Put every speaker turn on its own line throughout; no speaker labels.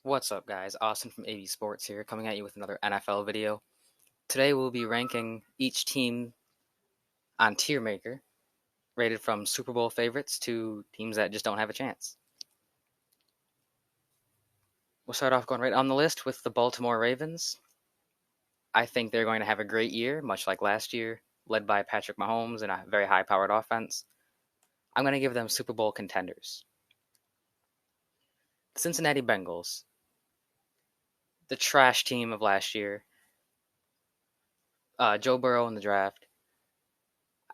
What's up, guys? Austin from AV Sports here, coming at you with another NFL video. Today we'll be ranking each team on Tier Maker, rated from Super Bowl favorites to teams that just don't have a chance. We'll start off going right on the list with the Baltimore Ravens. I think they're going to have a great year, much like last year, led by Patrick Mahomes and a very high-powered offense. I'm going to give them Super Bowl contenders. The Cincinnati Bengals, the trash team of last year. Joe Burrow in the draft.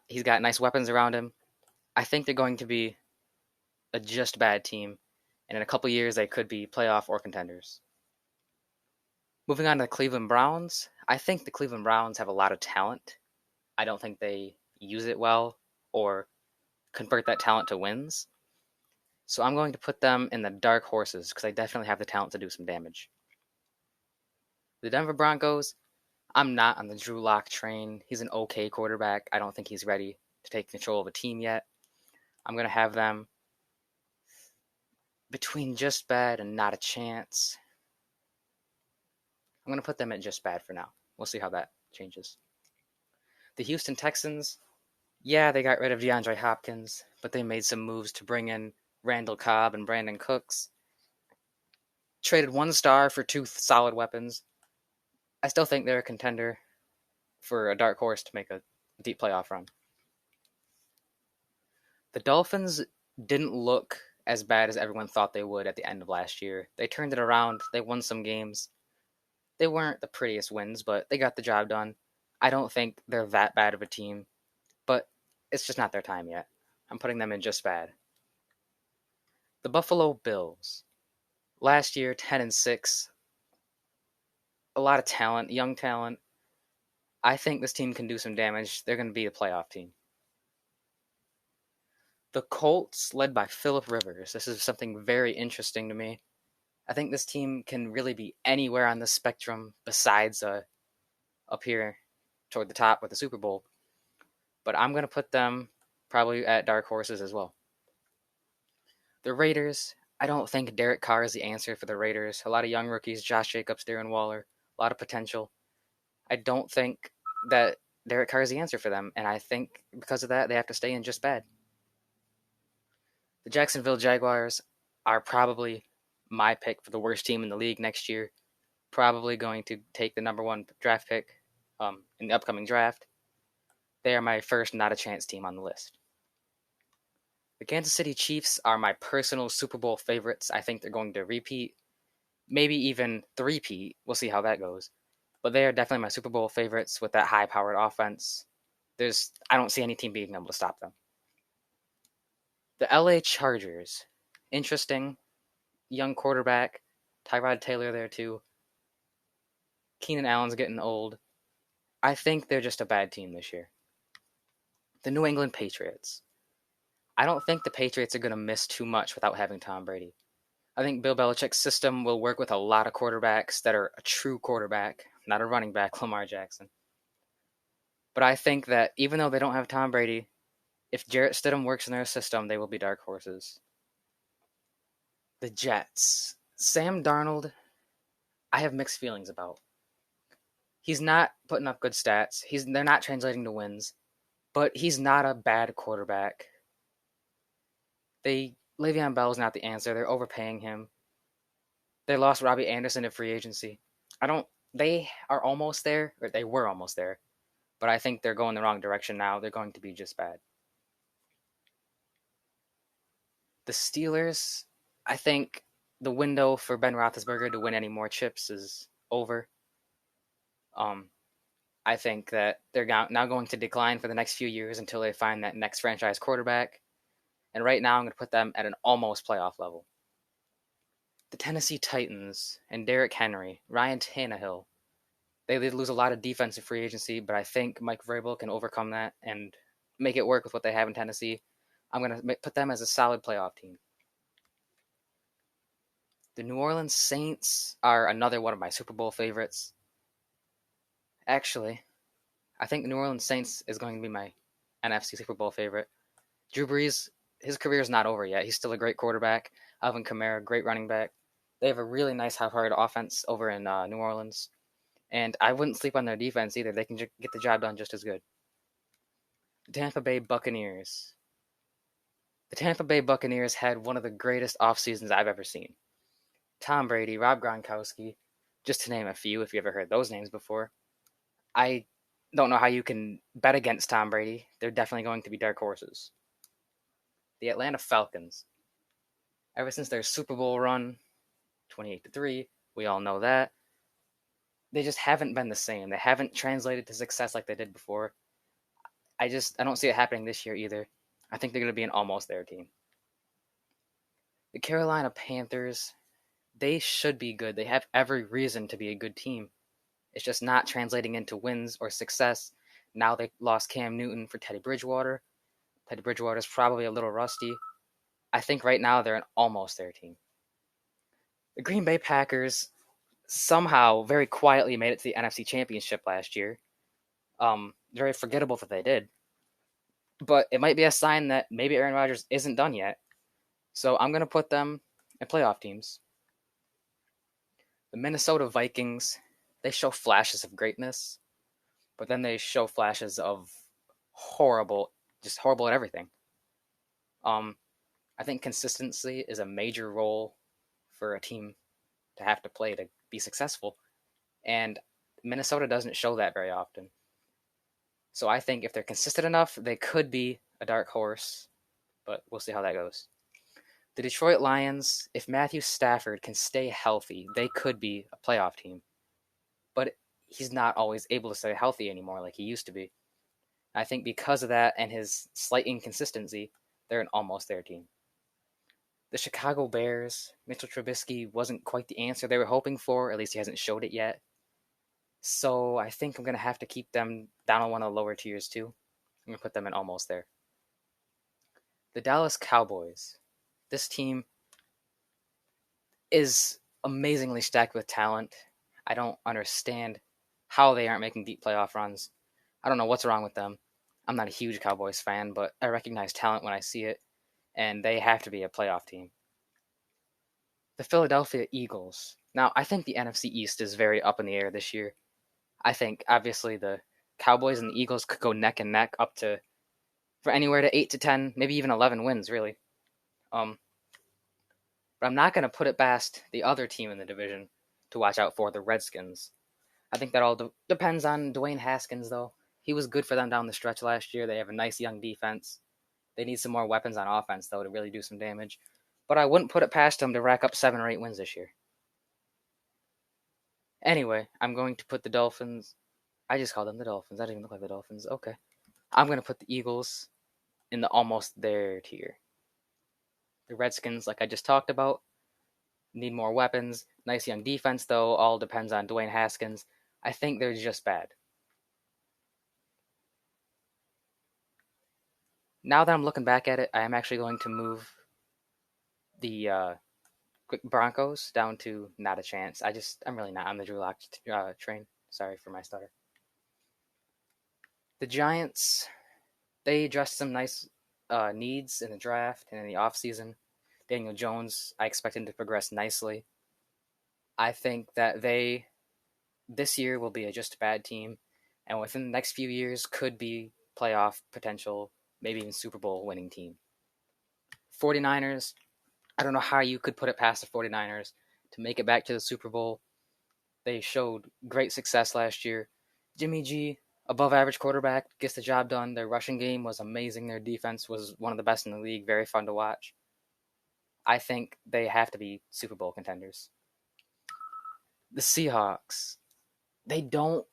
He's got nice weapons around him. I think they're going to be a just bad team, and in a couple years they could be playoff or contenders. Moving on to the Cleveland Browns, I think the Cleveland Browns have a lot of talent. I don't think they use it well or convert that talent to wins. So I'm going to put them in the dark horses because they definitely have the talent to do some damage. The Denver Broncos, I'm not on the Drew Lock train. He's an okay quarterback. I don't think he's ready to take control of a team yet. I'm going to have them between just bad and not a chance. I'm going to put them at just bad for now. We'll see how that changes. The Houston Texans, yeah, they got rid of DeAndre Hopkins, but they made some moves to bring in Randall Cobb and Brandon Cooks. Traded one star for two solid weapons. I still think they're a contender for a dark horse to make a deep playoff run. The Dolphins didn't look as bad as everyone thought they would at the end of last year. They turned it around. They won some games. They weren't the prettiest wins, but they got the job done. I don't think they're that bad of a team, but it's just not their time yet. I'm putting them in just bad. The Buffalo Bills. Last year, 10-6. A lot of talent, young talent. I think this team can do some damage. They're going to be a playoff team. The Colts, led by Phillip Rivers. This is something very interesting to me. I think this team can really be anywhere on the spectrum besides up here toward the top with the Super Bowl. But I'm going to put them probably at dark horses as well. The Raiders, I don't think Derek Carr is the answer for the Raiders. A lot of young rookies, Josh Jacobs, Darren Waller, a lot of potential. I don't think that Derek Carr is the answer for them, and I think because of that, they have to stay in just bad. The Jacksonville Jaguars are probably my pick for the worst team in the league next year. Probably going to take the number one draft pick in the upcoming draft. They are my first not a chance team on the list. The Kansas City Chiefs are my personal Super Bowl favorites. I think they're going to repeat, maybe even three-peat. We'll see how that goes. But they are definitely my Super Bowl favorites with that high-powered offense. I don't see any team being able to stop them. The LA Chargers, interesting, young quarterback, Tyrod Taylor there too. Keenan Allen's getting old. I think they're just a bad team this year. The New England Patriots. I don't think the Patriots are going to miss too much without having Tom Brady. I think Bill Belichick's system will work with a lot of quarterbacks that are a true quarterback, not a running back, Lamar Jackson. But I think that even though they don't have Tom Brady, if Jarrett Stidham works in their system, they will be dark horses. The Jets. Sam Darnold, I have mixed feelings about. He's not putting up good stats. They're not translating to wins, but he's not a bad quarterback. Le'Veon Bell's not the answer. They're overpaying him. They lost Robbie Anderson at free agency. They are almost there, or they were almost there, but I think they're going the wrong direction now. They're going to be just bad. The Steelers, I think the window for Ben Roethlisberger to win any more chips is over. I think that they're now going to decline for the next few years until they find that next franchise quarterback. And right now I'm going to put them at an almost playoff level. The Tennessee Titans and Derrick Henry, Ryan Tannehill, they did lose a lot of defensive free agency, but I think Mike Vrabel can overcome that and make it work with what they have in Tennessee. I'm going to put them as a solid playoff team. The New Orleans Saints are another one of my Super Bowl favorites. Actually, I think the New Orleans Saints is going to be my NFC Super Bowl favorite. Drew Brees, his career is not over yet. He's still a great quarterback. Alvin Kamara, great running back. They have a really nice high-powered offense over in New Orleans, and I wouldn't sleep on their defense either. They can get the job done just as good. The Tampa Bay Buccaneers. The Tampa Bay Buccaneers had one of the greatest off seasons I've ever seen. Tom Brady, Rob Gronkowski, just to name a few, if you ever heard those names before. I don't know how you can bet against Tom Brady. They're definitely going to be dark horses. The Atlanta Falcons. Ever since their Super Bowl run, 28-3, we all know that. They just haven't been the same. They haven't translated to success like they did before. I don't see it happening this year either. I think they're going to be an almost there team. The Carolina Panthers, they should be good. They have every reason to be a good team. It's just not translating into wins or success. Now they lost Cam Newton for Teddy Bridgewater. Teddy Bridgewater is probably a little rusty. I think right now they're an almost there team. The Green Bay Packers somehow very quietly made it to the NFC Championship last year. Very forgettable that they did. But it might be a sign that maybe Aaron Rodgers isn't done yet. So I'm going to put them in playoff teams. The Minnesota Vikings, they show flashes of greatness, but then they show flashes of horrible, just horrible at everything. I think consistency is a major role for a team to have to play to be successful, and Minnesota doesn't show that very often. So I think if they're consistent enough, they could be a dark horse, but we'll see how that goes. The Detroit Lions, if Matthew Stafford can stay healthy, they could be a playoff team. But he's not always able to stay healthy anymore like he used to be. I think because of that and his slight inconsistency, they're an almost there team. The Chicago Bears, Mitchell Trubisky wasn't quite the answer they were hoping for, at least he hasn't showed it yet. So I think I'm going to have to keep them down on one of the lower tiers too. I'm going to put them in almost there. The Dallas Cowboys. This team is amazingly stacked with talent. I don't understand how they aren't making deep playoff runs. I don't know what's wrong with them. I'm not a huge Cowboys fan, but I recognize talent when I see it, and they have to be a playoff team. The Philadelphia Eagles. Now, I think the NFC East is very up in the air this year. I think, obviously, the Cowboys and the Eagles could go neck and neck up to for anywhere to 8 to 10, maybe even 11 wins, really. But I'm not going to put it past the other team in the division to watch out for, the Redskins. I think that all depends on Dwayne Haskins, though. He was good for them down the stretch last year. They have a nice young defense. They need some more weapons on offense, though, to really do some damage. But I wouldn't put it past them to rack up 7 or 8 wins this year. Anyway, I'm going to put the Dolphins. I just called them the Dolphins. That didn't even look like the Dolphins. Okay. I'm going to put the Eagles in the almost there tier. The Redskins, like I just talked about, need more weapons. Nice young defense, though. All depends on Dwayne Haskins. I think they're just bad. Now that I'm looking back at it, I am actually going to move the Broncos down to not a chance. I'm really not on the Drew Lock train. Sorry for my stutter. The Giants, they addressed some nice needs in the draft and in the offseason. Daniel Jones, I expect him to progress nicely. I think that they, this year, will be a just bad team, and within the next few years could be playoff potential, maybe even Super Bowl winning team. 49ers, I don't know how you could put it past the 49ers to make it back to the Super Bowl. They showed great success last year. Jimmy G, above average quarterback, gets the job done. Their rushing game was amazing. Their defense was one of the best in the league. Very fun to watch. I think they have to be Super Bowl contenders. The Seahawks, they don't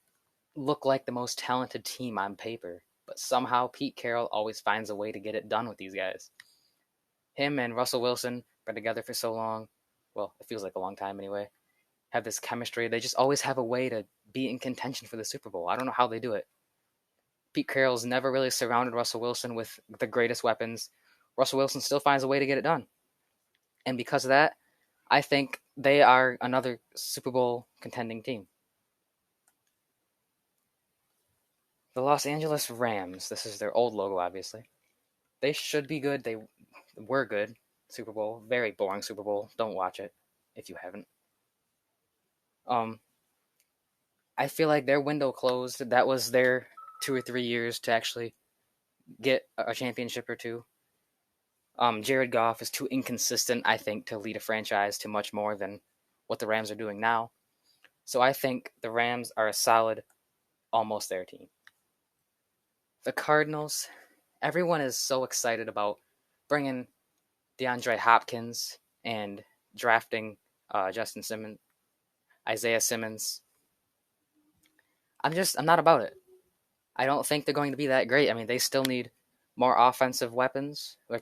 look like the most talented team on paper, but somehow Pete Carroll always finds a way to get it done with these guys. Him and Russell Wilson been together for so long. Well, it feels like a long time anyway. Have this chemistry. They just always have a way to be in contention for the Super Bowl. I don't know how they do it. Pete Carroll's never really surrounded Russell Wilson with the greatest weapons. Russell Wilson still finds a way to get it done. And because of that, I think they are another Super Bowl contending team. The Los Angeles Rams. This is their old logo, obviously. They should be good. They were good. Super Bowl. Very boring Super Bowl. Don't watch it. if you haven't. Um, I feel like their window closed. That was their 2 or 3 years to actually get a championship or two. Jared Goff is too inconsistent, I think, to lead a franchise to much more than what the Rams are doing now. So I think the Rams are a solid, almost there team. The Cardinals, everyone is so excited about bringing DeAndre Hopkins and drafting Justin Simmons, Isaiah Simmons. I'm not about it. I don't think they're going to be that great. I mean, they still need more offensive weapons, like